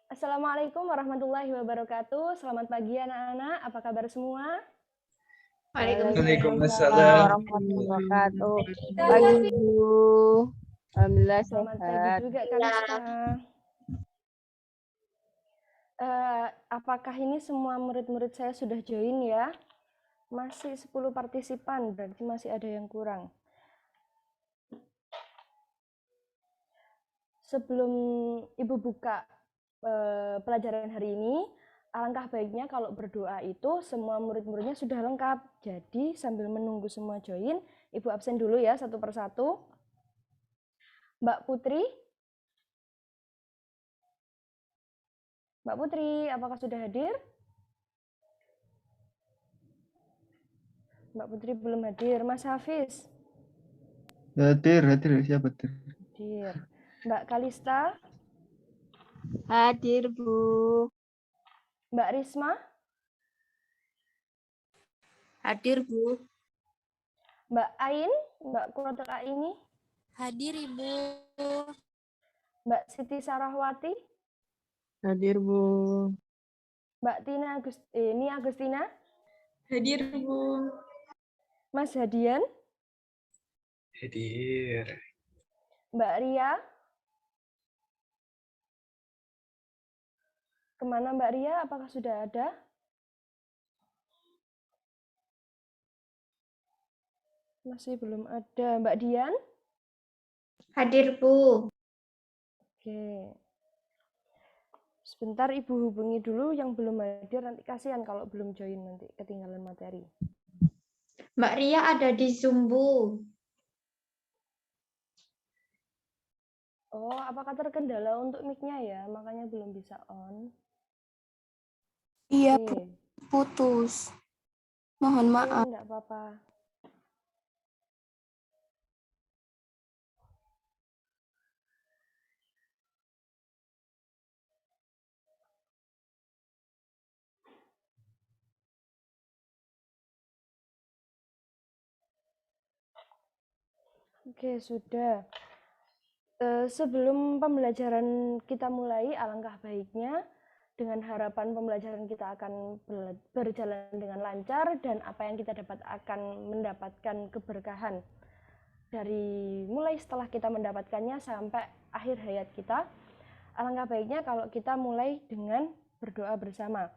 Assalamualaikum warahmatullahi wabarakatuh. Selamat pagi anak-anak. Apa kabar semua? Waalaikumsalam Waalaikumsalam. warahmatullahi wabarakatuh. Pagi Pagi. Bu. Alhamdulillah Selamat pagi sehat. juga Kalista. Apakah ini semua murid-murid saya sudah join ya? Masih 10 partisipan, berarti masih ada yang kurang. Sebelum Ibu buka pelajaran hari ini, alangkah baiknya kalau berdoa itu semua murid-muridnya sudah lengkap. Jadi sambil menunggu semua join, Ibu absen dulu ya satu persatu. Mbak Putri, apakah sudah hadir? Mbak Putri belum hadir. Mas Hafiz? Hadir, siapa hadir? Hadir. Mbak Kalista? Hadir Bu. Mbak Risma? Hadir, Bu. Mbak Ain? Mbak Kurotul Aini? Hadir, Ibu. Mbak Siti Sarahwati? Hadir Bu. Mbak Nia Agustina? Hadir, Bu. Mas Hadian? Hadir. Mbak Ria? Kemana Mbak Ria? Apakah sudah ada? Masih belum ada. Mbak Dian? Hadir, Bu. Oke. Sebentar Ibu hubungi dulu yang belum hadir, nanti kasihan kalau belum join nanti ketinggalan materi. Mbak Ria ada di Zoom, Bu. Oh, apakah terkendala untuk mic-nya ya? Makanya belum bisa on. Iya, Oke. putus. Mohon maaf. Enggak apa-apa. Oke, sudah. Sebelum pembelajaran kita mulai, alangkah baiknya dengan harapan pembelajaran kita akan berjalan dengan lancar dan apa yang kita dapat akan mendapatkan keberkahan dari mulai setelah kita mendapatkannya sampai akhir hayat kita. Alangkah baiknya kalau kita mulai dengan berdoa bersama.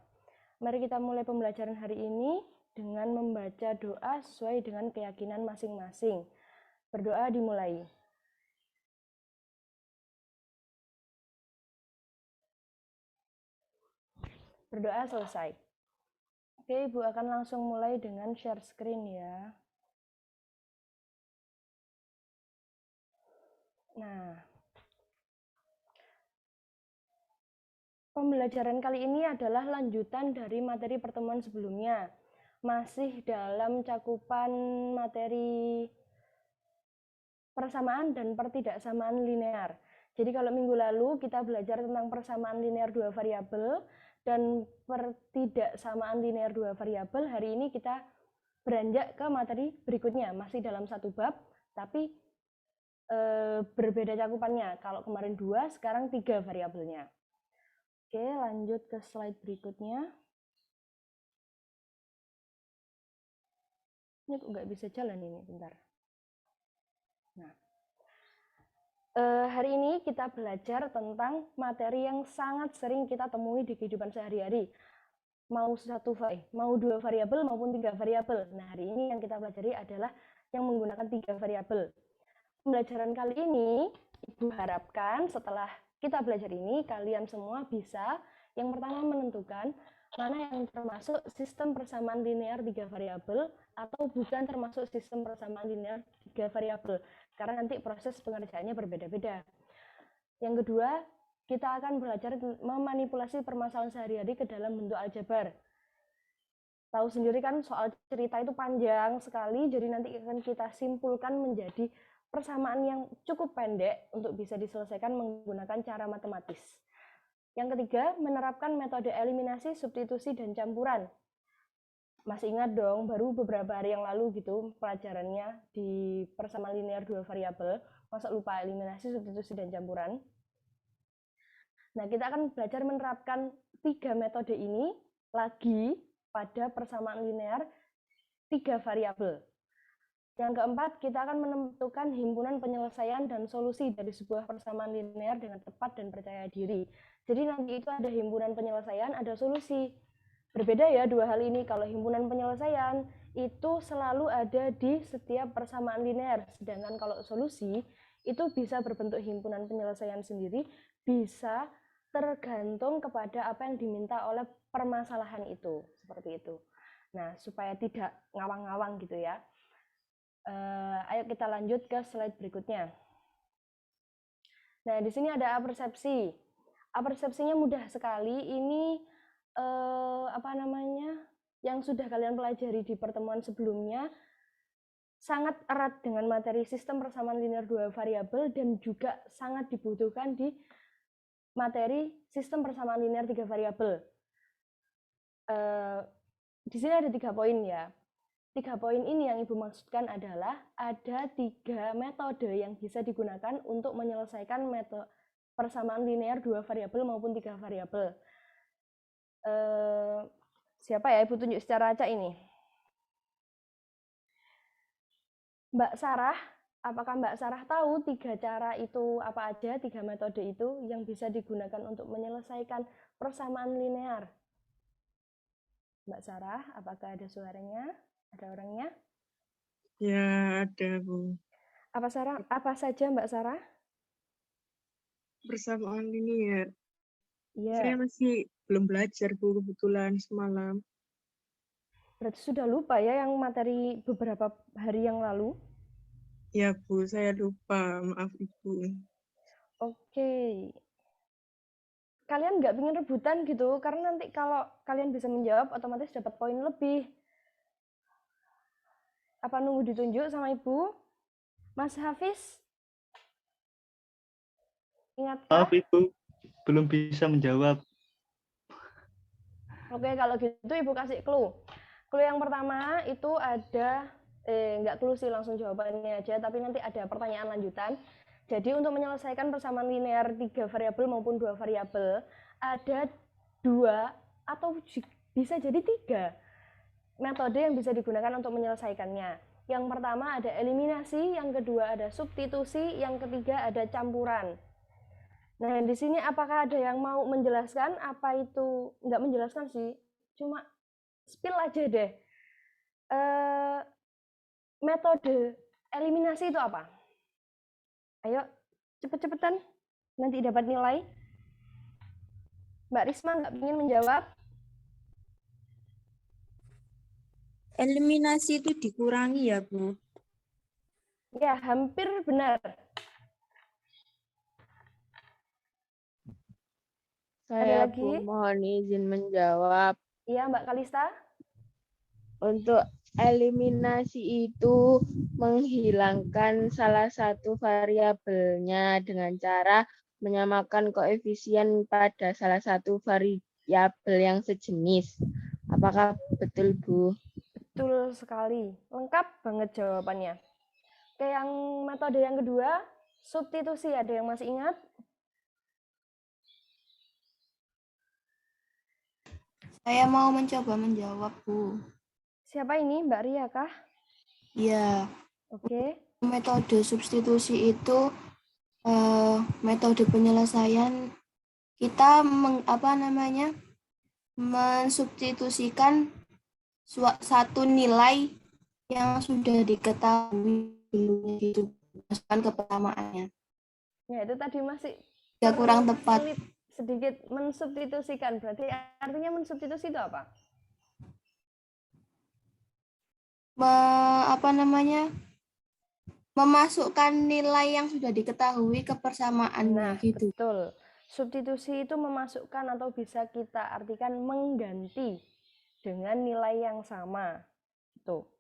Mari kita mulai pembelajaran hari ini dengan membaca doa sesuai dengan keyakinan masing-masing. Berdoa dimulai. Berdoa selesai. Oke, Ibu akan langsung mulai dengan share screen ya. Nah, pembelajaran kali ini adalah lanjutan dari materi pertemuan sebelumnya. Masih dalam cakupan materi persamaan dan pertidaksamaan linear. Jadi kalau minggu lalu kita belajar tentang persamaan linear dua variabel dan pertidaksamaan linear dua variabel, hari ini kita beranjak ke materi berikutnya, masih dalam satu bab, tapi berbeda cakupannya. Kalau kemarin 2, sekarang 3 variabelnya. Oke, lanjut ke slide berikutnya. Ini kok nggak bisa jalan ini, bentar. Nah, hari ini kita belajar tentang materi yang sangat sering kita temui di kehidupan sehari-hari. Mau dua variabel maupun 3 variabel. Nah, hari ini yang kita pelajari adalah yang menggunakan 3 variabel. Pembelajaran kali ini, Ibu harapkan setelah kita belajar ini, kalian semua bisa yang pertama menentukan mana yang termasuk sistem persamaan linear 3 variabel atau bukan termasuk sistem persamaan linear 3 variabel. Karena nanti proses pengerjaannya berbeda-beda. Yang kedua, kita akan belajar memanipulasi permasalahan sehari-hari ke dalam bentuk aljabar. Tahu sendiri kan soal cerita itu panjang sekali, jadi nanti akan kita simpulkan menjadi persamaan yang cukup pendek untuk bisa diselesaikan menggunakan cara matematis. Yang ketiga, menerapkan metode eliminasi, substitusi, dan campuran. Masih ingat dong, baru beberapa hari yang lalu gitu pelajarannya di persamaan linear dua variabel, masa lupa eliminasi, substitusi, dan campuran. Nah, kita akan belajar menerapkan 3 metode ini lagi pada persamaan linear 3 variabel. Yang keempat, kita akan menentukan himpunan penyelesaian dan solusi dari sebuah persamaan linear dengan tepat dan percaya diri. Jadi nanti itu ada himpunan penyelesaian, ada solusi. Berbeda ya dua hal ini. Kalau himpunan penyelesaian itu selalu ada di setiap persamaan linear. Sedangkan kalau solusi itu bisa berbentuk himpunan penyelesaian sendiri, bisa tergantung kepada apa yang diminta oleh permasalahan itu. Seperti itu. Nah, supaya tidak ngawang-ngawang gitu ya. Ayo kita lanjut ke slide berikutnya. Nah, di sini ada apersepsi. Apersepsinya mudah sekali. Ini yang sudah kalian pelajari di pertemuan sebelumnya, sangat erat dengan materi sistem persamaan linear 2 variabel dan juga sangat dibutuhkan di materi sistem persamaan linear 3 variabel. Di sini ada 3 poin ya. 3 poin ini yang Ibu maksudkan adalah ada 3 metode yang bisa digunakan untuk menyelesaikan metode persamaan linear 2 variabel maupun 3 variabel. Siapa ya Ibu tunjuk secara acak ini? Mbak Sarah, apakah Mbak Sarah tahu 3 cara itu apa aja, 3 metode itu yang bisa digunakan untuk menyelesaikan persamaan linear? Mbak Sarah, apakah ada suaranya? Ada orangnya? Ya, ada, Bu. Apa saja Mbak Sarah? Persamaan linear. Iya. Saya masih belum belajar, Bu, kebetulan semalam. Berarti sudah lupa ya yang materi beberapa hari yang lalu? Ya, Bu, saya lupa. Maaf, Ibu. Oke. Kalian nggak ingin rebutan gitu, karena nanti kalau kalian bisa menjawab, otomatis dapat poin lebih. Apa nunggu ditunjuk sama Ibu? Mas Hafiz? Ingatkah? Maaf Ibu, belum bisa menjawab. Oke, kalau gitu Ibu kasih clue. Clue yang pertama itu ada, nggak clue sih, langsung jawabannya aja, tapi nanti ada pertanyaan lanjutan. Jadi untuk menyelesaikan persamaan linear 3 variabel maupun 2 variabel, ada 2 atau bisa jadi 3 metode yang bisa digunakan untuk menyelesaikannya. Yang pertama ada eliminasi, yang kedua ada substitusi, yang ketiga ada campuran. Nah, di sini apakah ada yang mau menjelaskan apa itu? Nggak menjelaskan sih, cuma spill aja deh. Metode eliminasi itu apa? Ayo, cepet-cepetan, nanti dapat nilai. Mbak Risma nggak ingin menjawab? Eliminasi itu dikurangi ya, Bu? Ya, hampir benar. Saya lagi? Bu, mohon izin menjawab. Iya, Mbak Kalista. Untuk eliminasi itu menghilangkan salah satu variabelnya dengan cara menyamakan koefisien pada salah satu variabel yang sejenis. Apakah betul, Bu? Betul sekali. Lengkap banget jawabannya. Oke, yang metode yang kedua, substitusi. Ada yang masih ingat? Saya mau mencoba menjawab, Bu. Siapa ini? Mbak Ria kah? Ya, Oke. metode substitusi itu metode penyelesaian kita mensubstitusikan satu nilai yang sudah diketahui dulu dimasukkan ke persamaannya. Ya, itu tadi masih Ya, kurang tepat. sulit sedikit mensubstitusikan. Berarti artinya mensubstitusi itu apa? Memasukkan nilai yang sudah diketahui ke persamaannya gitu. Betul. Substitusi itu memasukkan atau bisa kita artikan mengganti dengan nilai yang sama. Itu.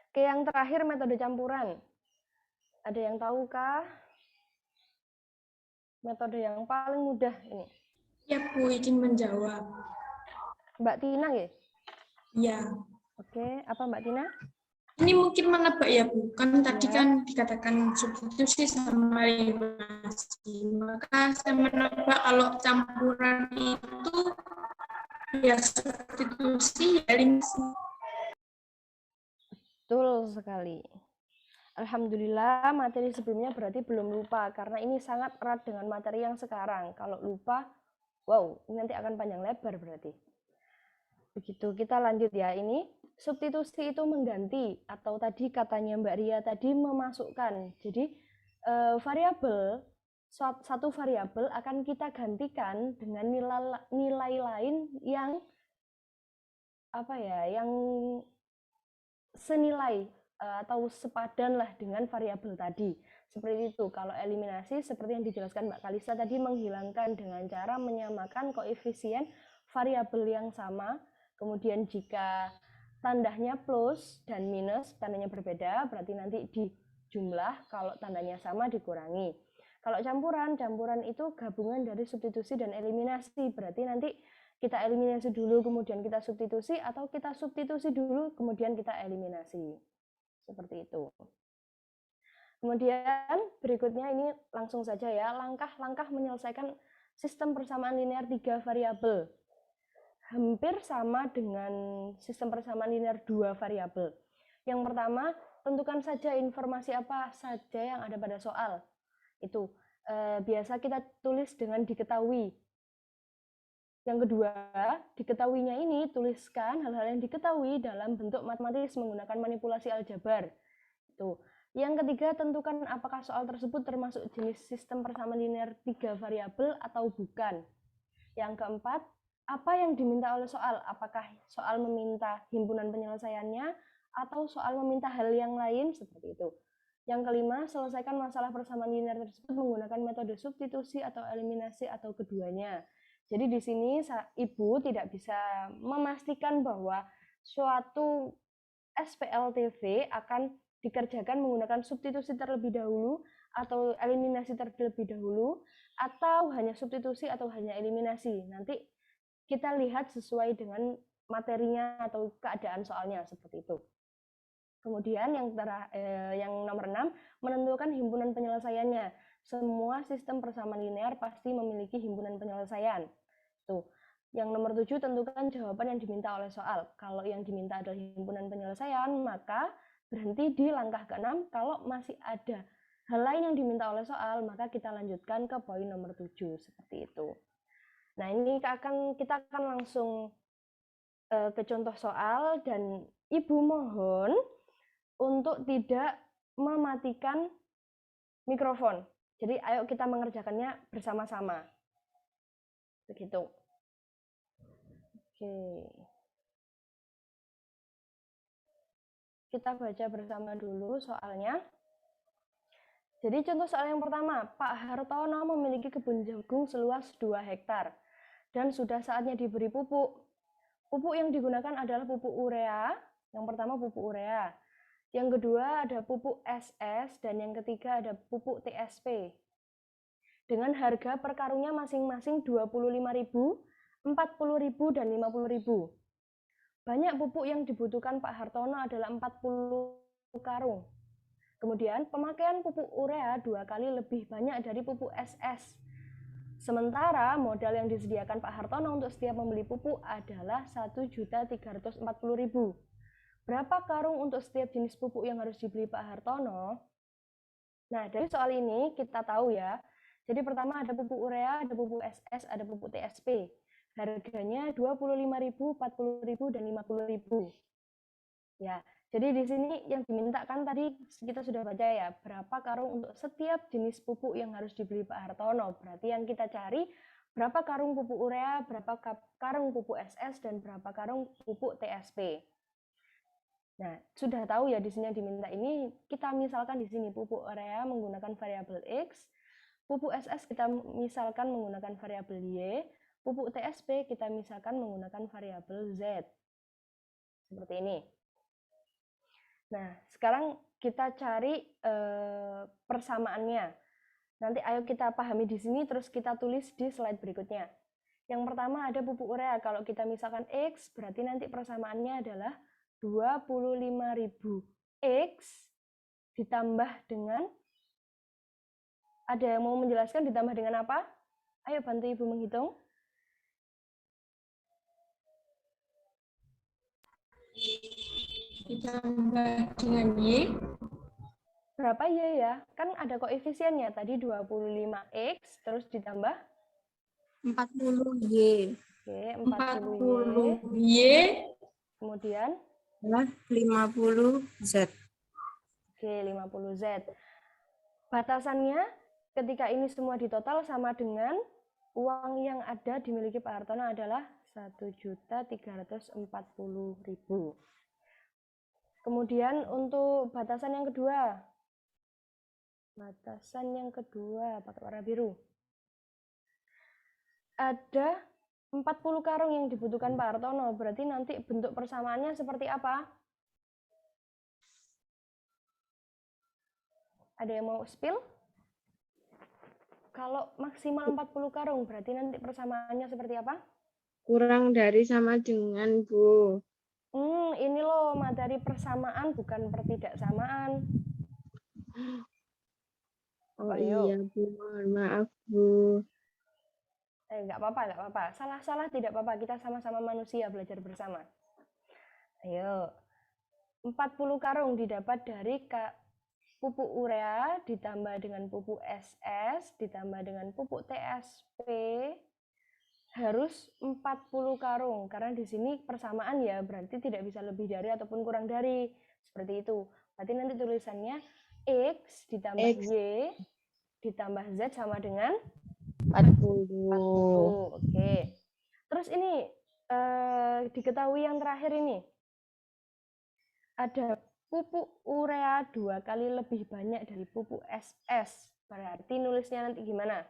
Oke, yang terakhir metode campuran. Ada yang tahukah? Metode yang paling mudah ini. Ya, Bu, izin menjawab. Mbak Tina ya? Ya. Oke, apa Mbak Tina? Ini mungkin menebak ya Bu, kan tadi Ya. kan dikatakan substitusi sama eliminasi. Maka saya menebak kalau campuran itu ya substitusi, ya eliminasi. Betul sekali. Alhamdulillah materi sebelumnya berarti belum lupa karena ini sangat erat dengan materi yang sekarang. Kalau lupa, wow, ini nanti akan panjang lebar berarti. Begitu, kita lanjut ya. Ini substitusi itu mengganti atau tadi katanya Mbak Ria tadi memasukkan. Jadi variabel satu variabel akan kita gantikan dengan nilai lain yang apa ya, yang senilai atau sepadan lah dengan variabel tadi. Seperti itu. Kalau eliminasi seperti yang dijelaskan Mbak Kalista tadi, menghilangkan dengan cara menyamakan koefisien variabel yang sama. Kemudian jika tandanya plus dan minus, tandanya berbeda, berarti nanti dijumlah, kalau tandanya sama dikurangi. Kalau campuran itu gabungan dari substitusi dan eliminasi, berarti nanti kita eliminasi dulu, kemudian kita substitusi, atau kita substitusi dulu, kemudian kita eliminasi. Seperti itu. Kemudian berikutnya ini langsung saja ya, langkah-langkah menyelesaikan sistem persamaan linear 3 variabel. Hampir sama dengan sistem persamaan linear 2 variabel. Yang pertama, tentukan saja informasi apa saja yang ada pada soal. Itu biasa kita tulis dengan diketahui. Yang kedua, diketahuinya ini tuliskan hal-hal yang diketahui dalam bentuk matematis menggunakan manipulasi aljabar. Itu. Yang ketiga, tentukan apakah soal tersebut termasuk jenis sistem persamaan linear 3 variabel atau bukan. Yang keempat, apa yang diminta oleh soal? Apakah soal meminta himpunan penyelesaiannya atau soal meminta hal yang lain? Seperti itu. Yang kelima, selesaikan masalah persamaan linear tersebut menggunakan metode substitusi atau eliminasi atau keduanya. Jadi di sini Ibu tidak bisa memastikan bahwa suatu SPLTV akan dikerjakan menggunakan substitusi terlebih dahulu atau eliminasi terlebih dahulu, atau hanya substitusi atau hanya eliminasi. Nanti kita lihat sesuai dengan materinya atau keadaan soalnya, seperti itu. Kemudian yang nomor 6, menentukan himpunan penyelesaiannya. Semua sistem persamaan linear pasti memiliki himpunan penyelesaian. Tuh. Yang nomor 7, tentukan jawaban yang diminta oleh soal. Kalau yang diminta adalah himpunan penyelesaian, maka berhenti di langkah ke-6. Kalau masih ada hal lain yang diminta oleh soal, maka kita lanjutkan ke poin nomor 7, seperti itu. Nah, ini kita akan langsung ke contoh soal, dan Ibu mohon untuk tidak mematikan mikrofon. Jadi ayo kita mengerjakannya bersama-sama. Begitu. Oke. Kita baca bersama dulu soalnya. Jadi contoh soal yang pertama, Pak Hartono memiliki kebun jagung seluas 2 hektar dan sudah saatnya diberi pupuk. Pupuk yang digunakan adalah pupuk urea. Yang pertama pupuk urea. Yang kedua ada pupuk SS dan yang ketiga ada pupuk TSP. Dengan harga per karungnya masing-masing 25.000, 40.000 dan 50.000. Banyak pupuk yang dibutuhkan Pak Hartono adalah 40 karung. Kemudian pemakaian pupuk urea 2 kali lebih banyak dari pupuk SS. Sementara modal yang disediakan Pak Hartono untuk setiap membeli pupuk adalah 1.340.000. Berapa karung untuk setiap jenis pupuk yang harus dibeli Pak Hartono? Nah, dari soal ini kita tahu ya. Jadi pertama ada pupuk urea, ada pupuk SS, ada pupuk TSP. Harganya 25.000, 40.000 dan 50.000. Ya, jadi di sini yang dimintakan tadi kita sudah baca ya, berapa karung untuk setiap jenis pupuk yang harus dibeli Pak Hartono. Berarti yang kita cari berapa karung pupuk urea, berapa karung pupuk SS dan berapa karung pupuk TSP. Nah, sudah tahu ya di sini yang diminta ini, kita misalkan di sini pupuk urea menggunakan variabel X, pupuk SS kita misalkan menggunakan variabel Y, pupuk TSP kita misalkan menggunakan variabel Z. Seperti ini. Nah, sekarang kita cari persamaannya. Nanti ayo kita pahami di sini, terus kita tulis di slide berikutnya. Yang pertama ada pupuk urea. Kalau kita misalkan X, berarti nanti persamaannya adalah 25.000 X ditambah dengan, ada yang mau menjelaskan ditambah dengan apa? Ayo bantu Ibu menghitung. Ditambah dengan Y. Berapa Y ya? Kan ada koefisiennya tadi 25X terus ditambah 40Y. oke, 40Y. 40Y. Kemudian 50Z. oke, 50Z. Batasannya ketika ini semua ditotal sama dengan uang yang ada dimiliki Pak Hartono adalah 1.340.000. Kemudian untuk batasan yang kedua. Batasan yang kedua pakai warna biru. Ada 40 karung yang dibutuhkan Pak Hartono. Berarti nanti bentuk persamaannya seperti apa? Ada yang mau spill? Kalau maksimal 40 karung, berarti nanti persamaannya seperti apa? Kurang dari sama dengan, Bu. Ini loh materi persamaan, bukan pertidaksamaan. Oh Ayo. iya, Bu. Mohon maaf, Bu. Nggak apa-apa. Salah-salah tidak apa-apa. Kita sama-sama manusia belajar bersama. Ayo. 40 karung didapat dari pupuk urea ditambah dengan pupuk SS ditambah dengan pupuk TSP harus 40 karung karena di sini persamaan ya, berarti tidak bisa lebih dari ataupun kurang dari, seperti itu. Berarti nanti tulisannya X ditambah X. Y ditambah Z sama dengan 40. Oke. Terus ini diketahui yang terakhir ini ada pupuk urea 2 kali lebih banyak dari pupuk SS. Berarti nulisnya nanti gimana?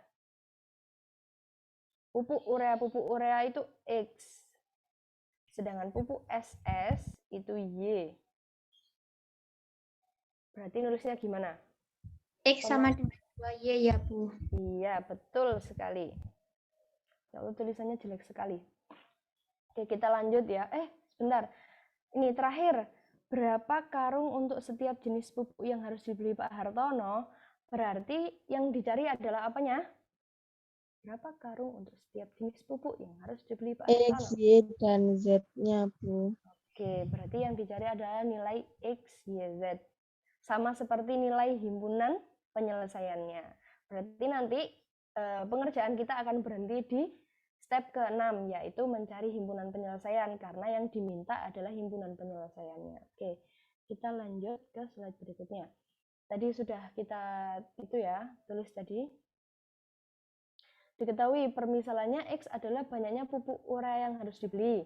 Pupuk urea itu X. Sedangkan pupuk SS itu Y. Berarti nulisnya gimana? X sama dengan 2Y ya, Bu. Iya, betul sekali. Lalu tulisannya jelek sekali. Oke, kita lanjut ya. Sebentar. Ini terakhir. Berapa karung untuk setiap jenis pupuk yang harus dibeli Pak Hartono? Berarti yang dicari adalah apanya? Berapa karung untuk setiap jenis pupuk yang harus dibeli Pak Hartono? X, Y, dan Z-nya, Bu. Oke, berarti yang dicari adalah nilai X, Y, Z. Sama seperti nilai himpunan penyelesaiannya. Berarti nanti pengerjaan kita akan berhenti di step ke-6, yaitu mencari himpunan penyelesaian, karena yang diminta adalah himpunan penyelesaiannya. Oke, kita lanjut ke slide berikutnya. Tadi sudah kita tulis tadi. Diketahui permisalannya X adalah banyaknya pupuk urea yang harus dibeli,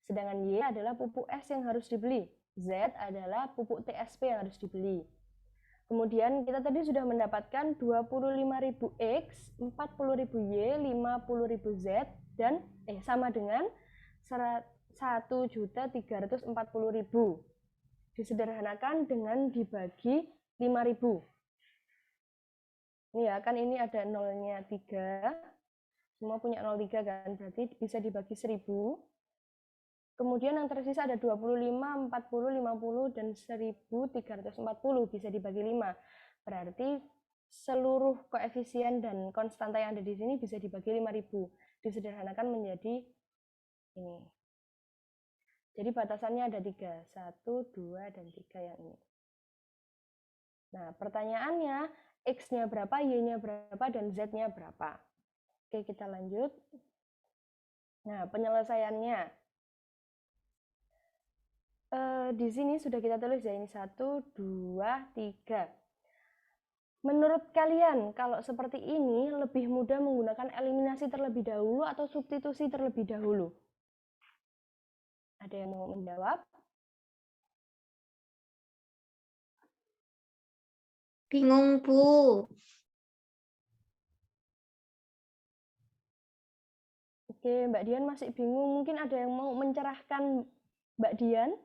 sedangkan Y adalah pupuk S yang harus dibeli, Z adalah pupuk TSP yang harus dibeli. Kemudian kita tadi sudah mendapatkan 25.000 X, 40.000 Y, 50.000 Z, dan sama dengan 1.340.000. Disederhanakan dengan dibagi 5.000. Ini ya, kan ini ada nolnya 3. Semua punya 0,3 kan, berarti bisa dibagi 1.000. Kemudian yang tersisa ada 25, 40, 50, dan 1.340 bisa dibagi 5. Berarti seluruh koefisien dan konstanta yang ada di sini bisa dibagi 5.000. Disederhanakan menjadi ini. Jadi batasannya ada 3. 1, 2, dan 3 yang ini. Nah, pertanyaannya, X-nya berapa, Y-nya berapa, dan Z-nya berapa? Oke, kita lanjut. Nah, penyelesaiannya. Di sini sudah kita tulis ya, ini 1, 2, 3. Menurut kalian, kalau seperti ini lebih mudah menggunakan eliminasi terlebih dahulu atau substitusi terlebih dahulu? Ada yang mau menjawab? Bingung, Bu. Oke, Mbak Dian masih bingung. Mungkin ada yang mau mencerahkan Mbak Dian,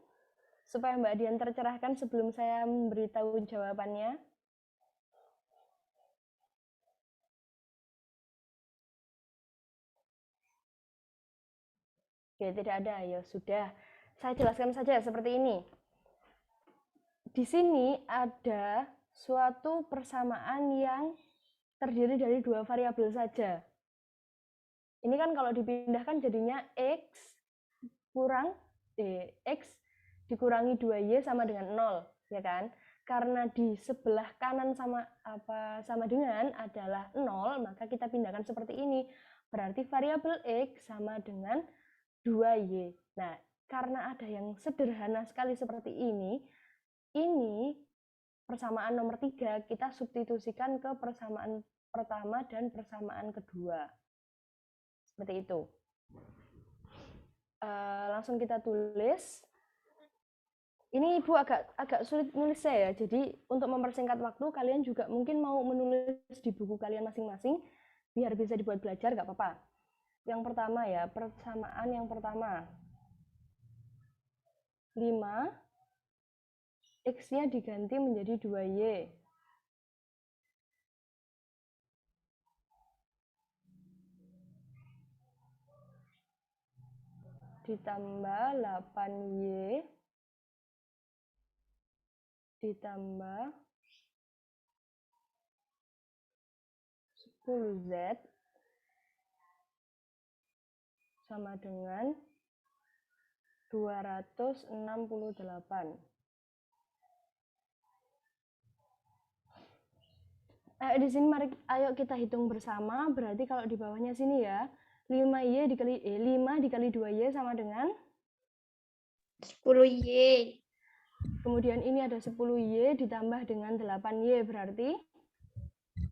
supaya Mbak Dian tercerahkan sebelum saya memberitahu jawabannya. Oke, tidak ada. Ya sudah, saya jelaskan saja seperti ini. di sini ada suatu persamaan yang terdiri dari dua variabel saja. Ini kan kalau dipindahkan jadinya X kurang X dikurangi 2Y sama dengan 0, ya kan? Karena di sebelah kanan sama dengan adalah 0, maka kita pindahkan seperti ini. Berarti variabel X sama dengan 2Y. Nah, karena ada yang sederhana sekali seperti ini persamaan nomor 3 kita substitusikan ke persamaan pertama dan persamaan kedua. Seperti itu. Langsung kita tulis. Ini Ibu agak sulit nulisnya ya. Jadi untuk mempersingkat waktu, kalian juga mungkin mau menulis di buku kalian masing-masing biar bisa dibuat belajar, nggak apa-apa. Yang pertama ya, persamaan yang pertama. 5 X-nya diganti menjadi 2Y. Ditambah 8Y ditambah 10Z sama dengan 268. Di sini ayo kita hitung bersama, berarti kalau di bawahnya sini ya, 5 dikali 2Y sama dengan 10Y. Kemudian ini ada 10Y ditambah dengan 8Y, berarti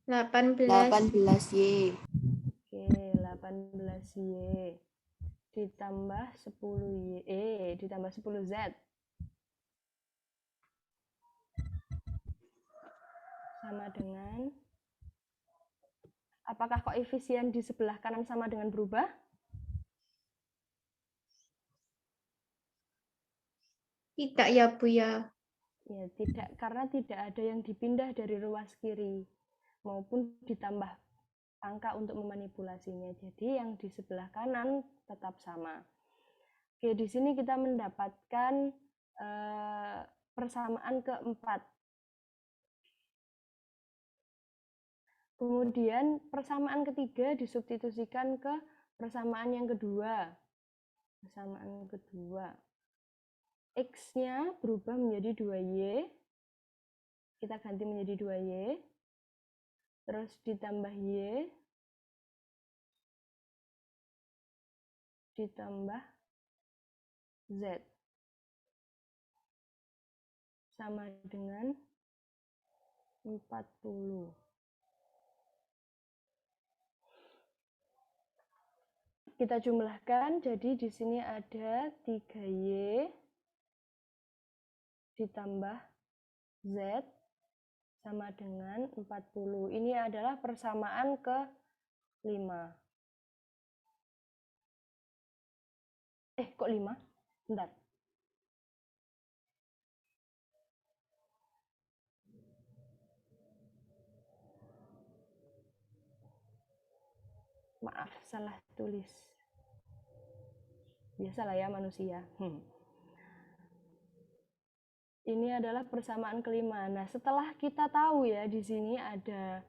18. 18Y. Oke, 18Y ditambah 10Y, ditambah 10Z. Sama dengan, apakah koefisien di sebelah kanan sama dengan berubah? Tidak ya Bu ya. Ya, tidak, karena tidak ada yang dipindah dari ruas kiri maupun ditambah angka untuk memanipulasinya. Jadi yang di sebelah kanan tetap sama. Oke, di sini kita mendapatkan persamaan keempat. Kemudian persamaan ketiga disubstitusikan ke persamaan yang kedua. Persamaan kedua. X-nya berubah menjadi 2Y. Kita ganti menjadi 2Y. Terus ditambah Y. Ditambah Z. Sama dengan 40. Kita jumlahkan, jadi di sini ada 3Y ditambah Z sama dengan 40. Ini adalah persamaan ke-5. Kok 5? Bentar. Maaf, salah tulis. Biasalah ya manusia. Ini adalah persamaan kelima. Nah, setelah kita tahu ya di sini ada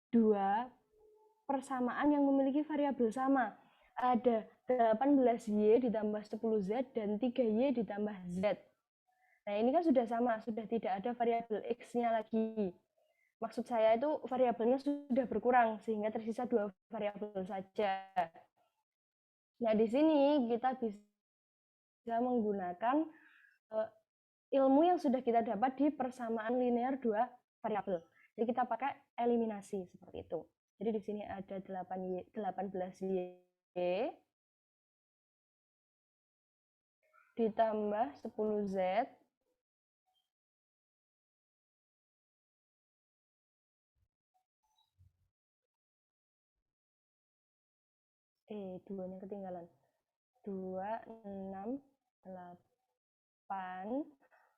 dua persamaan yang memiliki variabel sama. Ada 18Y ditambah 10Z dan 3Y ditambah Z. Nah, ini kan sudah sama, sudah tidak ada variabel X-nya lagi. Maksud saya itu variabelnya sudah berkurang sehingga tersisa 2 variabel saja. Nah, di sini kita bisa menggunakan ilmu yang sudah kita dapat di persamaan linear 2 variabel. Jadi kita pakai eliminasi seperti itu. Jadi di sini ada 18Y ditambah 10Z duanya ketinggalan. 2, 6, 8.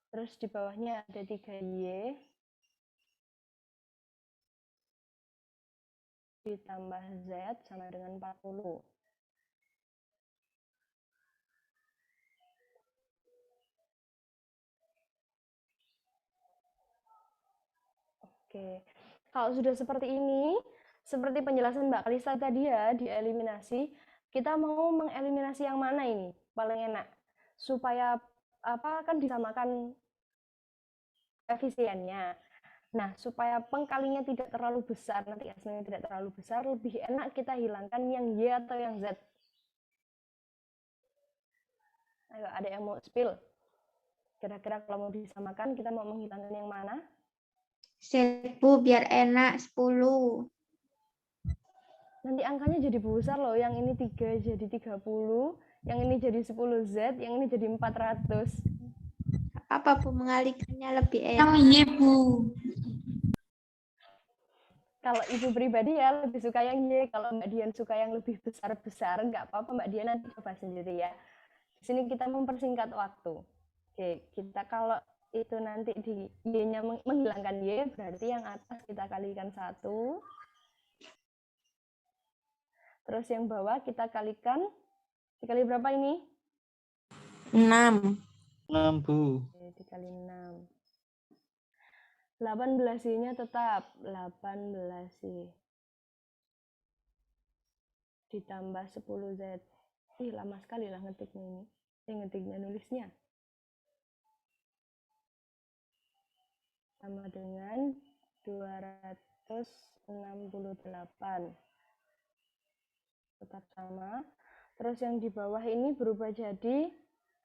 Terus di bawahnya ada 3Y ditambah Z sama dengan 40. Oke, kalau sudah seperti ini, seperti penjelasan Mbak Kalista tadi ya, di eliminasi, kita mau mengeliminasi yang mana ini? Paling enak. Supaya apa kan disamakan efisiennya. Nah, supaya pengkalinya tidak terlalu besar, nanti hasilnya tidak terlalu besar, lebih enak kita hilangkan yang Y atau yang Z. Ayo, ada yang mau spill? Kira-kira kalau mau disamakan, kita mau menghilangkan yang mana? Z, Bu, biar enak 10. Nanti angkanya jadi besar loh, yang ini 3 jadi 30, yang ini jadi 10Z, yang ini jadi 400. Apa, Bu, mengalihkannya lebih Yang enak? Y, Bu. Kalau ibu pribadi ya lebih suka yang Y, kalau Mbak Dian suka yang lebih besar-besar, nggak apa-apa Mbak Dian nanti coba sendiri ya. Di sini kita mempersingkat waktu. Oke, kita kalau itu nanti di Y-nya menghilangkan Y, berarti yang atas kita kalikan 1. Terus yang bawah kita kalikan, dikali berapa ini? 6. 6, Bu. Oke, dikali 6. 18 Y-nya tetap 18 Y. Ditambah 10Z. Ih, lama sekali lah ngetiknya ini. Ngetiknya nulisnya. Sama dengan 268. Tetap sama. Terus yang di bawah ini berubah jadi,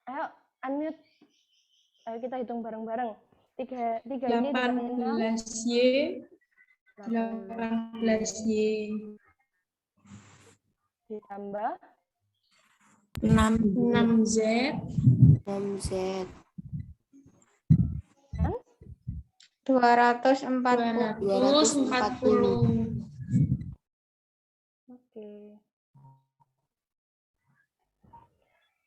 ayo unmute. Ayo kita hitung bareng-bareng. 3 Y dikali 6. 18Y, 18Y. Ditambah 6. 6Z, 6Z. 240. 240. Oke.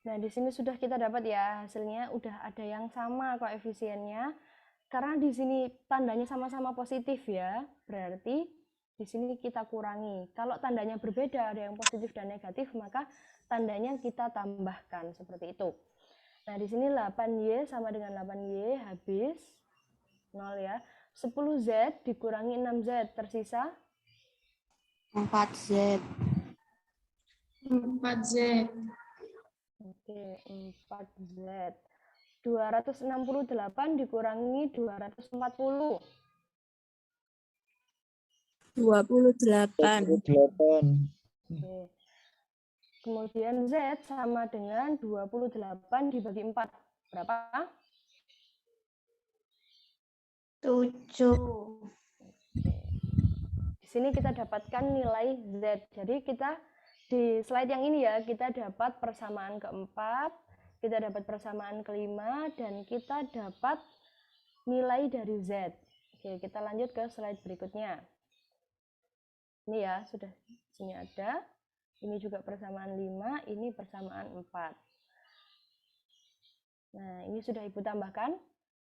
Nah, di sini sudah kita dapat ya hasilnya, udah ada yang sama koefisiennya. Karena di sini tandanya sama-sama positif ya, berarti di sini kita kurangi. Kalau tandanya berbeda, ada yang positif dan negatif, maka tandanya kita tambahkan seperti itu. Nah, di sini 8Y sama dengan 8Y habis 0 ya. 10Z dikurangi 6Z tersisa 4Z. 4Z, Oke, 4Z. 268 dikurangi 240. 28. 8. Oke. Kemudian Z sama dengan 28 dibagi 4. Berapa? 7. Di sini kita dapatkan nilai Z. Jadi kita di slide yang ini ya, kita dapat persamaan keempat, kita dapat persamaan kelima, dan kita dapat nilai dari Z. Oke, kita lanjut ke slide berikutnya. Ini ya, sudah sini ada. Ini juga persamaan 5, ini persamaan 4. Nah, ini sudah Ibu tambahkan.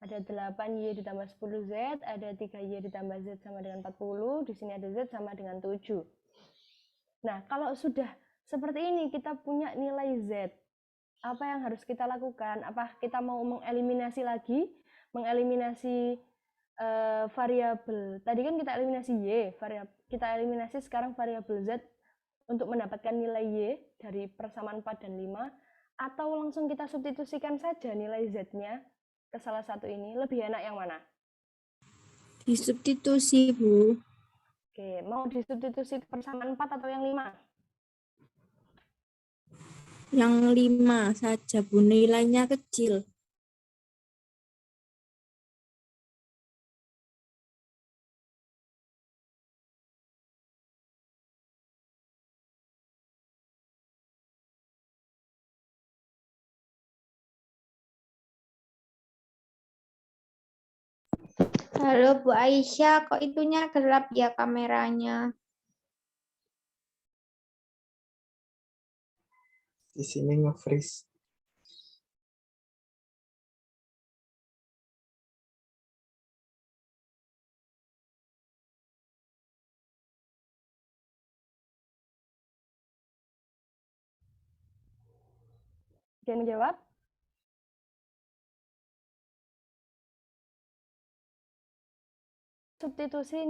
Ada 8Y ditambah 10Z, ada 3Y ditambah Z sama dengan 40, di sini ada Z sama dengan 7. Nah, kalau sudah seperti ini, kita punya nilai Z. Apa yang harus kita lakukan? Apa kita mau mengeliminasi lagi? Mengeliminasi variabel. Tadi kan kita eliminasi Y, kita eliminasi sekarang variabel Z untuk mendapatkan nilai Y dari persamaan 4 dan 5, atau langsung kita substitusikan saja nilai Z-nya ke salah satu ini. Lebih enak yang mana? Disubstitusi, Bu. Oke, mau disubstitusi persamaan 4 atau yang 5? Yang 5 saja, Bu. Nilainya kecil. Halo Bu Aisyah, kok itunya gelap ya kameranya? Di sini nge-freeze. Ada yang menjawab? substitusi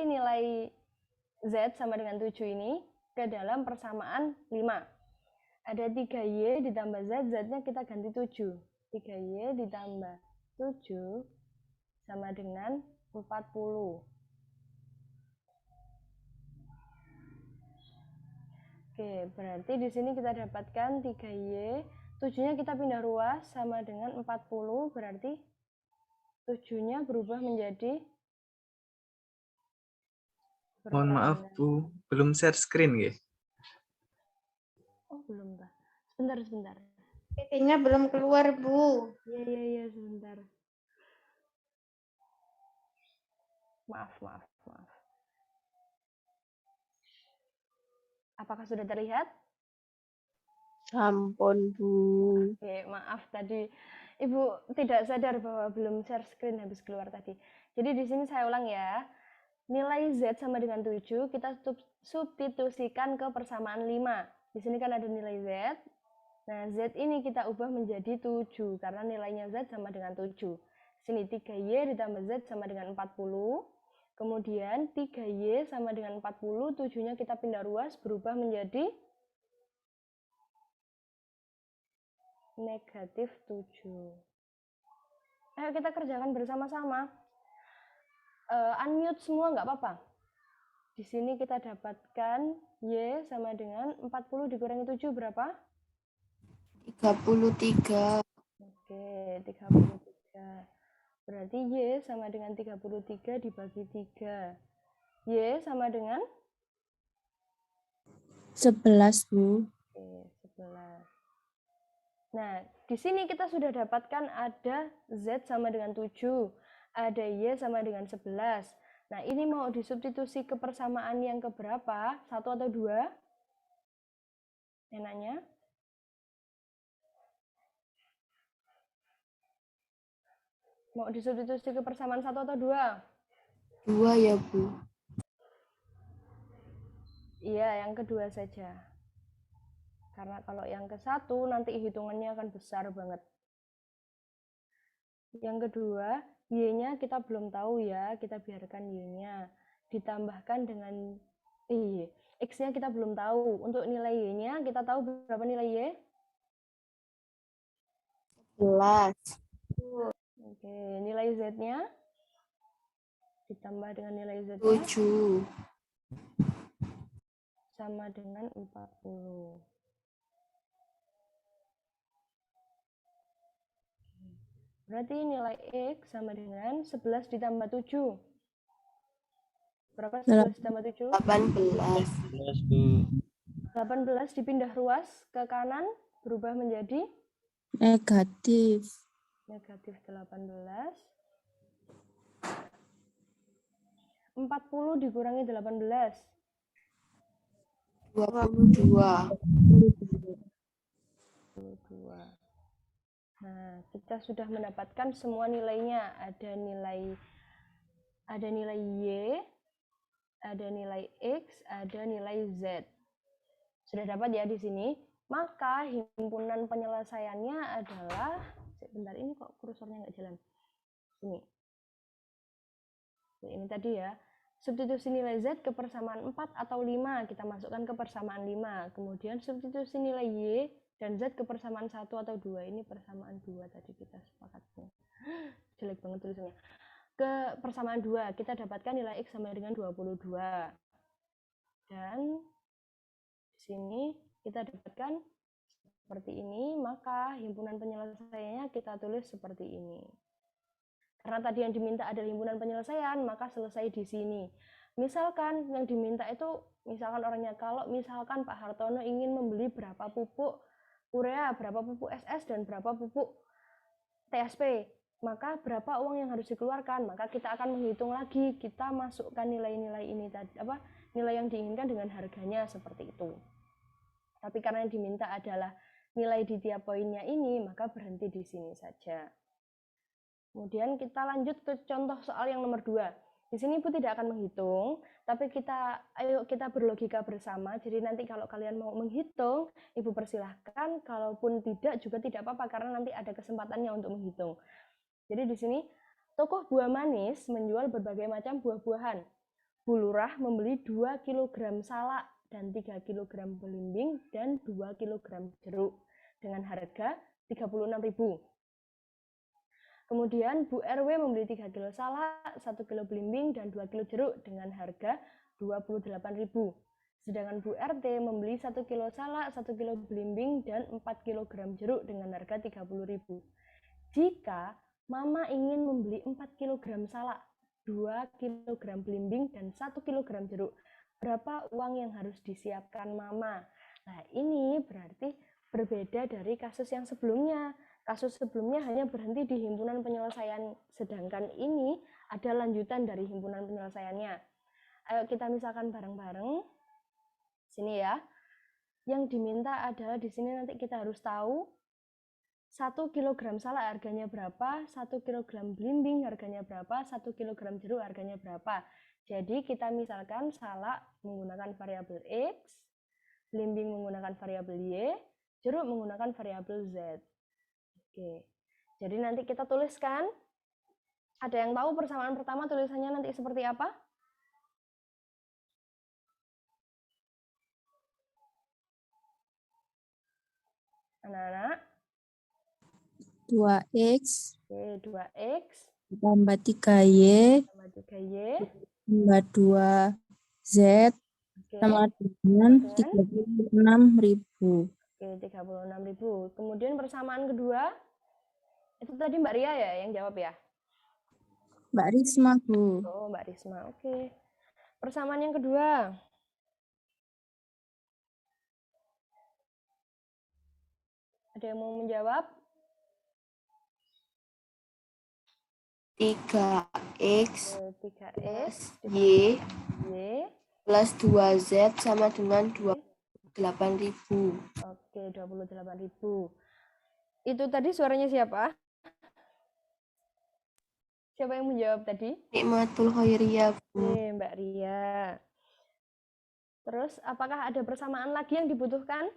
nilai Z sama dengan 7 ini ke dalam persamaan 5. Ada 3Y ditambah Z, Z-nya kita ganti 7. 3Y ditambah 7 sama dengan 40. Oke, berarti di sini kita dapatkan 3Y, 7-nya kita pindah ruas sama dengan 40, berarti 7-nya berubah menjadi Mohon maaf Bu, belum share screen ya? Oh, belum, Pak. Sebentar. PT-nya belum keluar, Bu. Iya, sebentar. Maaf. Apakah sudah terlihat? Sampun, Bu. Oke, maaf tadi Ibu tidak sadar bahwa belum share screen habis keluar tadi. Jadi di sini saya ulang ya. Nilai Z sama dengan 7 kita substitusikan ke persamaan 5. Di sini kan ada nilai Z. Nah, Z ini kita ubah menjadi 7 karena nilainya Z sama dengan 7. Sini 3Y ditambah Z sama dengan 40. Kemudian 3Y sama dengan 40, 7-nya kita pindah ruas berubah menjadi negatif 7. Ayo kita kerjakan bersama-sama. Unmute semua nggak apa-apa. Di sini kita dapatkan Y sama dengan 40 dikurangi 7 berapa? 33. Oke, 33. Berarti Y sama dengan 33 dibagi 3. Y sama dengan? 11, Bu. Oke, 11. Nah, di sini kita sudah dapatkan ada Z sama dengan 7. Ada Y sama dengan 11. Nah, ini mau disubstitusi ke persamaan yang keberapa? 1 atau 2? Enaknya? Mau disubstitusi ke persamaan 1 atau 2? 2 ya, Bu. Iya, yang kedua saja. Karena kalau yang ke 1 nanti hitungannya akan besar banget. Yang kedua, Y-nya kita belum tahu ya, kita biarkan Y-nya. Ditambahkan dengan X-nya kita belum tahu. Untuk nilai Y-nya kita tahu berapa nilai Y? 11. Oke, nilai Z-nya ditambah dengan nilai Z-nya 7. sama dengan 40. Berarti nilai X sama dengan 11 ditambah 7. Berapa 11 ditambah 7? 18. 11 Bu. 18 dipindah ruas ke kanan berubah menjadi Negatif. negatif 18. 40 dikurangi 18. 22. 22. Nah, kita sudah mendapatkan semua nilainya. Ada nilai Y, ada nilai X, ada nilai Z. Sudah dapat ya di sini. Maka himpunan penyelesaiannya adalah, sebentar ini kok kursornya nggak jalan. Ini tadi ya. Substitusi nilai Z ke persamaan 4 atau 5, kita masukkan ke persamaan 5. Kemudian substitusi nilai Y dan Z ke persamaan 1 atau 2. Ini persamaan 2 tadi kita sepakatnya. Jelek banget tulisannya. Ke persamaan 2, kita dapatkan nilai X sama dengan 22. Dan di sini kita dapatkan seperti ini, maka himpunan penyelesaiannya kita tulis seperti ini. Karena tadi yang diminta adalah himpunan penyelesaian, maka selesai di sini. Misalkan yang diminta itu, misalkan orangnya, kalau misalkan Pak Hartono ingin membeli berapa pupuk urea, berapa pupuk SS, dan berapa pupuk TSP, maka berapa uang yang harus dikeluarkan? Maka kita akan menghitung lagi, kita masukkan nilai-nilai ini tadi, nilai yang diinginkan dengan harganya seperti itu. Tapi karena yang diminta adalah nilai di tiap poinnya ini, maka berhenti di sini saja. Kemudian kita lanjut ke contoh soal yang nomor 2. Di sini Ibu tidak akan menghitung, tapi ayo kita berlogika bersama. Jadi nanti kalau kalian mau menghitung, Ibu persilahkan. Kalaupun tidak juga tidak apa-apa, karena nanti ada kesempatannya untuk menghitung. Jadi di sini Toko buah manis menjual berbagai macam buah-buahan. Bu Lurah membeli 2 kg salak dan 3 kg belimbing dan 2 kg jeruk dengan harga 36.000. Kemudian Bu RW membeli 3 kg salak, 1 kg belimbing, dan 2 kg jeruk dengan harga 28.000. Sedangkan Bu RT membeli 1 kg salak, 1 kg belimbing, dan 4 kg jeruk dengan harga 30.000. Jika Mama ingin membeli 4 kg salak, 2 kg belimbing, dan 1 kg jeruk, berapa uang yang harus disiapkan Mama? Nah, ini berarti berbeda dari kasus yang sebelumnya. Kasus sebelumnya hanya berhenti di himpunan penyelesaian, sedangkan ini ada lanjutan dari himpunan penyelesaiannya. Ayo kita misalkan bareng-bareng. Sini ya. Yang diminta adalah di sini nanti kita harus tahu 1 kg salak harganya berapa, 1 kg belimbing harganya berapa, 1 kg jeruk harganya berapa. Jadi kita misalkan salak menggunakan variabel X, belimbing menggunakan variabel Y, jeruk menggunakan variabel Z. Oke, jadi nanti kita tuliskan. Ada yang tahu persamaan pertama tulisannya nanti seperti apa? Anak-anak? 2X Oke, 2X tambah 3Y tambah 3Y tambah 2Z oke, sama dengan 36.000. Oke, 36.000. Kemudian persamaan kedua, itu tadi Mbak Ria ya yang jawab ya? Mbak Risma, Bu. Oh, Mbak Risma. Oke. Persamaan yang kedua. Ada yang mau menjawab? 3X Oke, 3X Y Y. plus 2Z sama dengan 28.000. Oke, 28.000. Itu tadi suaranya siapa? Siapa yang menjawab tadi? Nikmatul Khairiyah, Bu. Oke, Mbak Ria. Terus, apakah ada persamaan lagi yang dibutuhkan?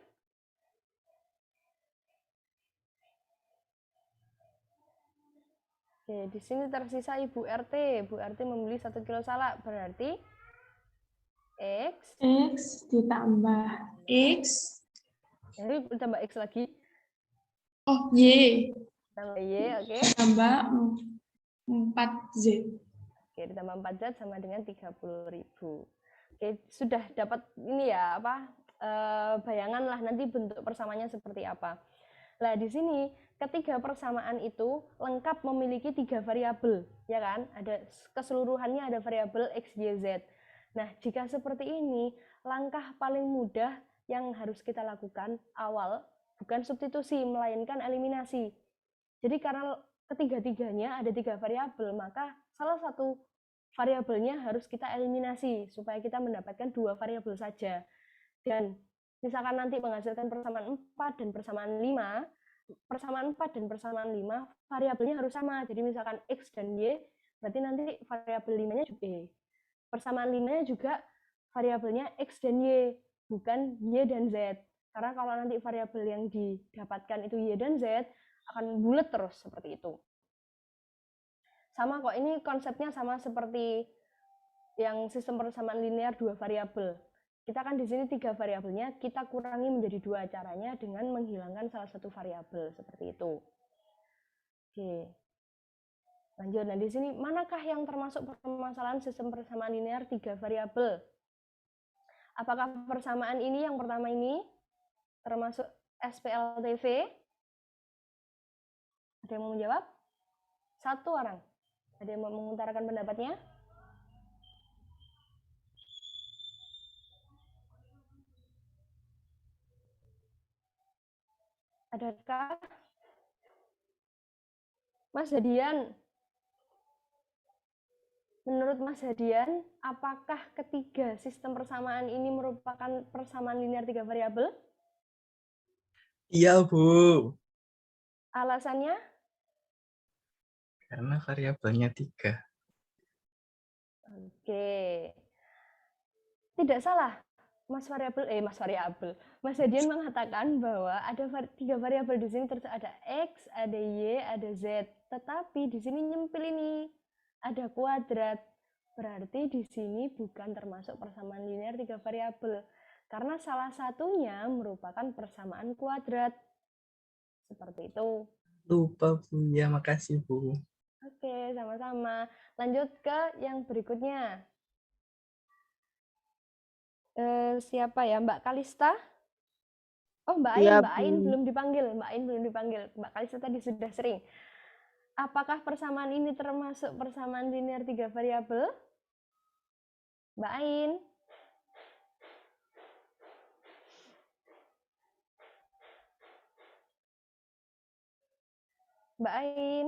Oke, di sini tersisa Ibu RT. Bu RT membeli 1 kilo salak, berarti X. X ditambah X. Jadi ditambah X lagi. Oh, Y. Tambah Y, oke. Tambah 4Z. Oke, ditambah 4Z sama dengan 30.000. Oke, sudah dapat ini ya, bayangan lah nanti bentuk persamaannya seperti apa. Nah, di sini ketiga persamaan itu lengkap memiliki 3 variabel, ya kan? Ada keseluruhannya ada variabel X, Y, Z. Nah, jika seperti ini, langkah paling mudah yang harus kita lakukan awal bukan substitusi, melainkan eliminasi. Jadi karena ketiga-tiganya ada 3 variabel, maka salah satu variabelnya harus kita eliminasi supaya kita mendapatkan 2 variabel saja. Dan misalkan nanti menghasilkan persamaan 4 dan persamaan 5, persamaan 4 dan persamaan 5 variabelnya harus sama. Jadi misalkan X dan Y, berarti nanti variabel 5-nya juga Y. Persamaan 5-nya juga variabelnya X dan Y, bukan Y dan Z. Karena kalau nanti variabel yang didapatkan itu Y dan Z, akan bulat terus seperti itu. Sama kok, ini konsepnya sama seperti yang sistem persamaan linear 2 variabel. Kita kan di sini 3 variabelnya, kita kurangi menjadi 2, caranya dengan menghilangkan salah satu variabel seperti itu. Oke. Lanjut, nah di sini manakah yang termasuk permasalahan sistem persamaan linear 3 variabel? Apakah persamaan ini yang pertama ini termasuk SPLTV? Ada yang mau menjawab? 1 orang. Ada yang mau mengutarakan pendapatnya? Adakah? Mas Hadian, menurut Mas Hadian, apakah ketiga sistem persamaan ini merupakan persamaan linear 3 variabel? Iya, Bu. Alasannya? Karena variabelnya 3. Oke. Tidak salah. Mas variabel. Mas Hadian mengatakan bahwa ada 3 variabel di sini, terus ada X, ada Y, ada Z. Tetapi di sini nyempil ini, ada kuadrat. Berarti di sini bukan termasuk persamaan linear 3 variabel. Karena salah satunya merupakan persamaan kuadrat. Seperti itu. Lupa, Bu. Ya, makasih, Bu. Oke, sama-sama. Lanjut ke yang berikutnya. Siapa ya? Mbak Kalista? Oh, Mbak Ain, Iya, Mbak Ain Bu. belum dipanggil. Mbak Ain belum dipanggil. Mbak Kalista tadi sudah sering. Apakah persamaan ini termasuk persamaan linear 3 variabel? Mbak Ain? Mbak Ain?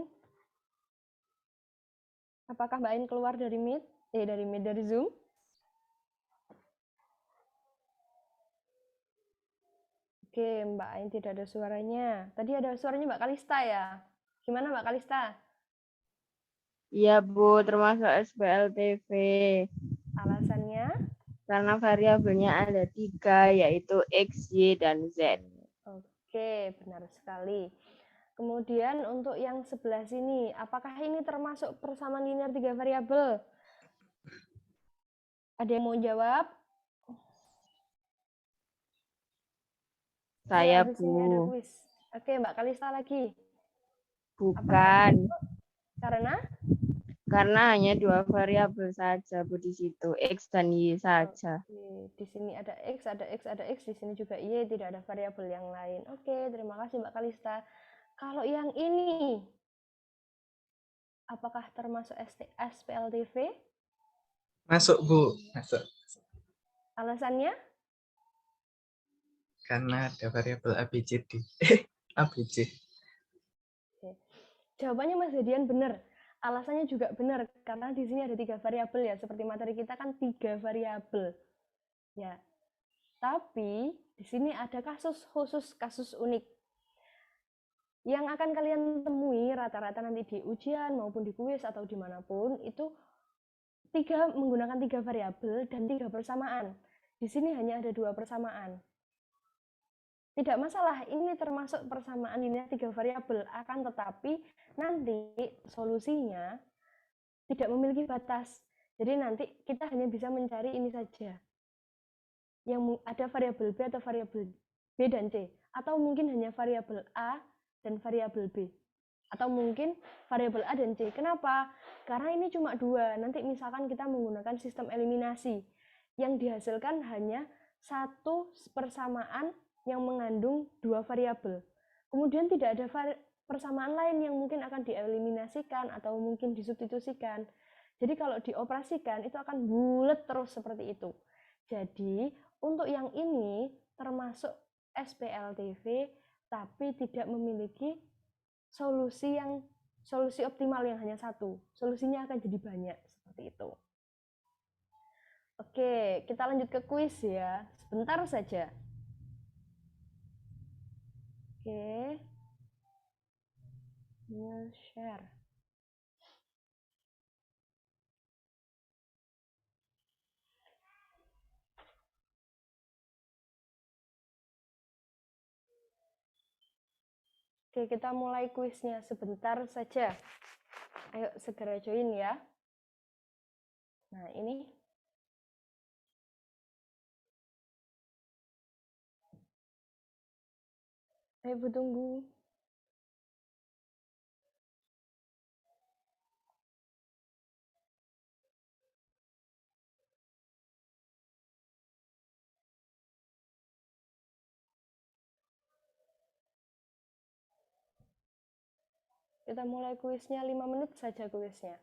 Apakah Mbak Ain keluar dari Meet? Dari Zoom? Oke, Mbak Ain tidak ada suaranya. Tadi ada suaranya Mbak Kalista ya? Gimana Mbak Kalista? Iya, Bu, termasuk SPLTV. Alasannya? Karena variabelnya ada 3, yaitu X, Y, dan Z. Oke, benar sekali. Kemudian untuk yang sebelah sini, apakah ini termasuk persamaan linear 3 variabel? Ada yang mau jawab? Saya, Habis ini ada Bu. kuis. Oke, Mbak Kalista lagi. Bukan. Karena? Karena hanya 2 variabel saja, Bu, di situ. X dan Y saja. Oke, di sini ada X, ada X, ada X. Di sini juga Y, tidak ada variabel yang lain. Oke, terima kasih Mbak Kalista. Kalau yang ini, apakah termasuk SPLTV? Masuk, Bu. Masuk. Alasannya? Karena ada variabel ABCD. ABC. Oke. Jawabannya Mas Hedian benar. Alasannya juga benar, karena di sini ada 3 variabel ya. Seperti materi kita kan 3 variabel. Ya. Tapi di sini ada kasus khusus, kasus unik. Yang akan kalian temui rata-rata nanti di ujian maupun di kuis atau dimanapun, itu menggunakan 3 variabel dan 3 persamaan. Di sini hanya ada 2 persamaan. Tidak masalah, ini termasuk persamaan linear 3 variabel, akan tetapi nanti solusinya tidak memiliki batas. Jadi nanti kita hanya bisa mencari ini saja. Yang ada variabel B atau variabel B dan C, atau mungkin hanya variabel A dan variabel B. Atau mungkin variabel A dan C. Kenapa? Karena ini cuma 2. Nanti misalkan kita menggunakan sistem eliminasi, yang dihasilkan hanya 1 persamaan yang mengandung 2 variabel. Kemudian tidak ada persamaan lain yang mungkin akan dieliminasikan atau mungkin disubstitusikan. Jadi kalau dioperasikan itu akan bulat terus seperti itu. Jadi untuk yang ini termasuk SPLTV tapi tidak memiliki solusi optimal yang hanya 1. Solusinya akan jadi banyak seperti itu. Oke, kita lanjut ke kuis ya. Sebentar saja. Oke. Share. Oke, kita mulai kuisnya sebentar saja. Ayo segera join ya. Nah, ini. Ayo Bu, tunggu. Kita mulai kuisnya 5 menit saja kuisnya.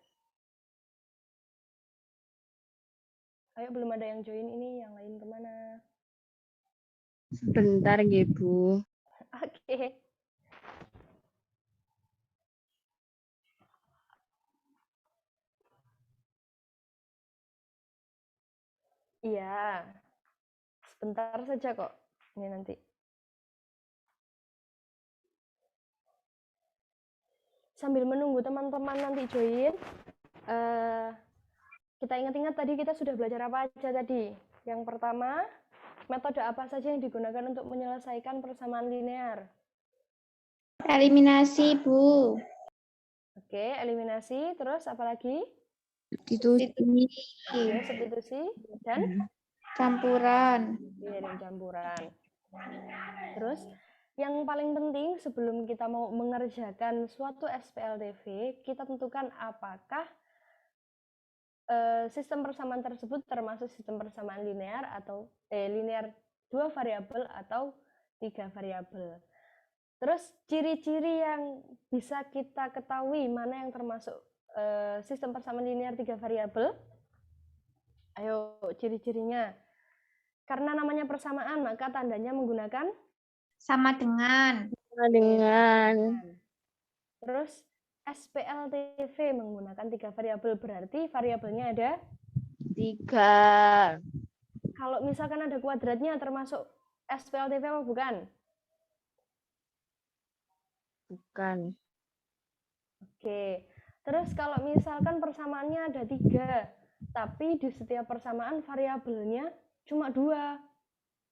Ayo, belum ada yang join ini, yang lain kemana? Sebentar, Bu. Oke. Iya. Sebentar saja kok. Ini nanti. Sambil menunggu teman-teman nanti join, kita ingat-ingat tadi kita sudah belajar apa aja tadi. Yang pertama, Metode apa saja yang digunakan untuk menyelesaikan persamaan linear? Eliminasi, Bu. Oke, eliminasi. Terus apa lagi? Substitusi. Oke, substitusi. Dan? Campuran. Iya, dan campuran. Terus, yang paling penting sebelum kita mau mengerjakan suatu SPLTV, kita tentukan apakah sistem persamaan tersebut termasuk sistem persamaan linear atau linear 2 variabel atau 3 variabel. Terus ciri-ciri yang bisa kita ketahui mana yang termasuk sistem persamaan linear 3 variabel. Ayo ciri-cirinya. Karena namanya persamaan maka tandanya menggunakan Sama dengan. Dengan Terus SPLTV menggunakan 3 variabel, berarti variabelnya ada 3. Kalau misalkan ada kuadratnya termasuk SPLTV apa bukan? Bukan. Oke. Terus kalau misalkan persamaannya ada 3, tapi di setiap persamaan variabelnya cuma 2.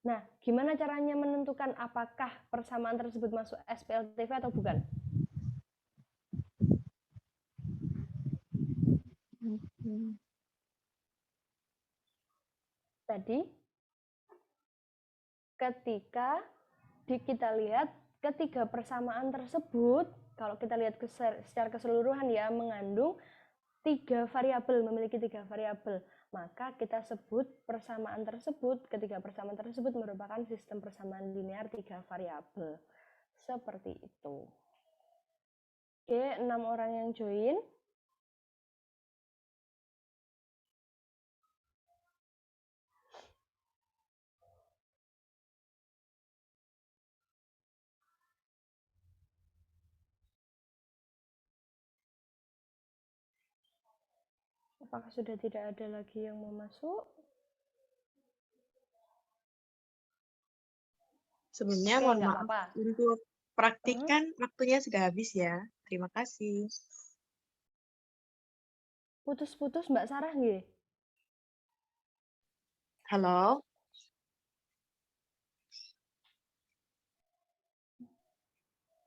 Nah, gimana caranya menentukan apakah persamaan tersebut masuk SPLTV atau bukan? Tadi ketika kita lihat ketiga persamaan tersebut, kalau kita lihat secara keseluruhan ya, mengandung 3 variabel, memiliki 3 variabel, maka kita sebut persamaan tersebut, ketiga persamaan tersebut merupakan sistem persamaan linear 3 variabel. Seperti itu. Oke, 6 orang yang join. Apakah sudah tidak ada lagi yang mau masuk? Sebelumnya Oke, mohon nggak maaf apa-apa. untuk praktikan waktunya sudah habis ya. Terima kasih. Putus-putus Mbak Sarah nggih? Halo.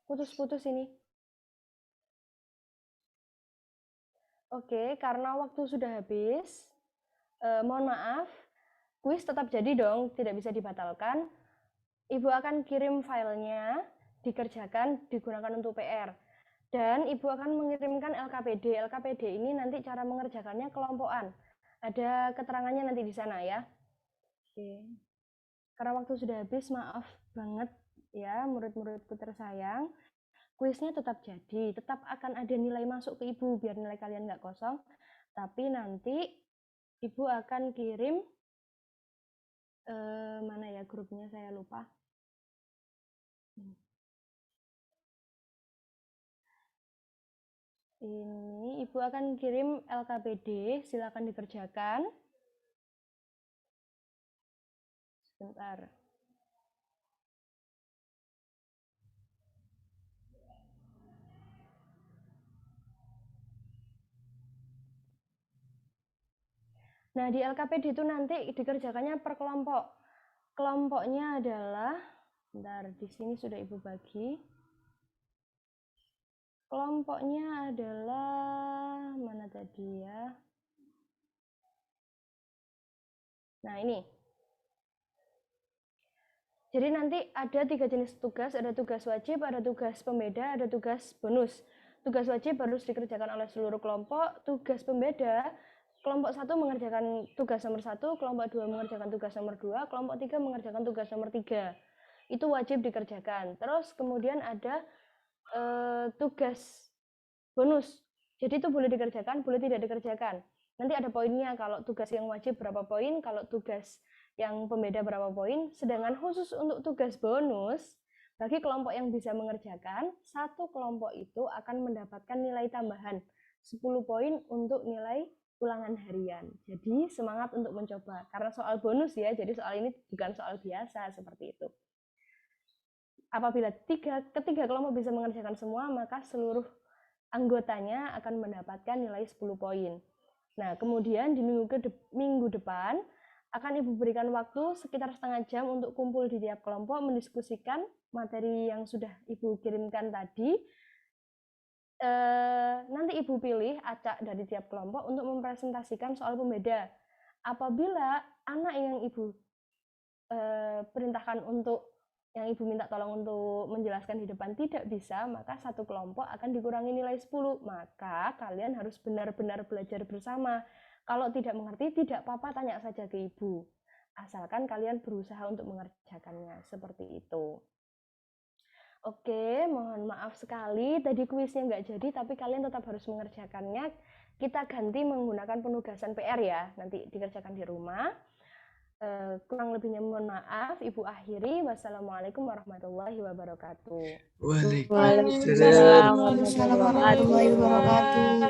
Putus-putus ini. Oke, karena waktu sudah habis, mohon maaf, kuis tetap jadi dong, tidak bisa dibatalkan. Ibu akan kirim filenya, dikerjakan, digunakan untuk PR. Dan Ibu akan mengirimkan LKPD. LKPD ini nanti cara mengerjakannya kelompokan. Ada keterangannya nanti di sana ya. Oke. Karena waktu sudah habis, maaf banget ya murid-muridku tersayang. Kuisnya tetap jadi, tetap akan ada nilai masuk ke Ibu, biar nilai kalian nggak kosong. Tapi nanti Ibu akan kirim, mana ya grupnya, saya lupa. Ini Ibu akan kirim LKPD, silakan dikerjakan. Sebentar. Nah, di LKPD itu nanti dikerjakannya per kelompok. Kelompoknya adalah, bentar, di sini sudah Ibu bagi. Kelompoknya adalah, mana tadi ya? Nah, ini. Jadi nanti ada 3 jenis tugas, ada tugas wajib, ada tugas pembeda, ada tugas bonus. Tugas wajib harus dikerjakan oleh seluruh kelompok, tugas pembeda, kelompok 1 mengerjakan tugas nomor 1, kelompok 2 mengerjakan tugas nomor 2, kelompok 3 mengerjakan tugas nomor 3. Itu wajib dikerjakan. Terus kemudian ada tugas bonus. Jadi itu boleh dikerjakan, boleh tidak dikerjakan. Nanti ada poinnya, kalau tugas yang wajib berapa poin, kalau tugas yang pembeda berapa poin. Sedangkan khusus untuk tugas bonus, bagi kelompok yang bisa mengerjakan, satu kelompok itu akan mendapatkan nilai tambahan 10 poin untuk nilai ulangan harian. Jadi semangat untuk mencoba. Karena soal bonus ya, jadi soal ini bukan soal biasa, seperti itu. Apabila ketiga kelompok bisa mengerjakan semua, maka seluruh anggotanya akan mendapatkan nilai 10 poin. Nah, kemudian di minggu depan Akan Ibu berikan waktu sekitar setengah jam untuk kumpul di tiap kelompok, mendiskusikan materi yang sudah Ibu kirimkan tadi. Nanti Ibu pilih acak dari tiap kelompok untuk mempresentasikan soal pembeda. Apabila anak yang Ibu perintahkan yang Ibu minta tolong untuk menjelaskan di depan tidak bisa, maka satu kelompok akan dikurangi nilai 10. Maka kalian harus benar-benar belajar bersama. Kalau tidak mengerti, tidak apa-apa, tanya saja ke Ibu. Asalkan kalian berusaha untuk mengerjakannya. Seperti itu. Oke, mohon maaf sekali. Tadi kuisnya nggak jadi, tapi kalian tetap harus mengerjakannya. Kita ganti menggunakan penugasan PR ya. Nanti dikerjakan di rumah. Kurang lebihnya mohon maaf, Ibu akhiri. Wassalamualaikum warahmatullahi wabarakatuh. Waalaikumsalam. Waalaikumsalam warahmatullahi Warahmatullahi wabarakatuh. wabarakatuh.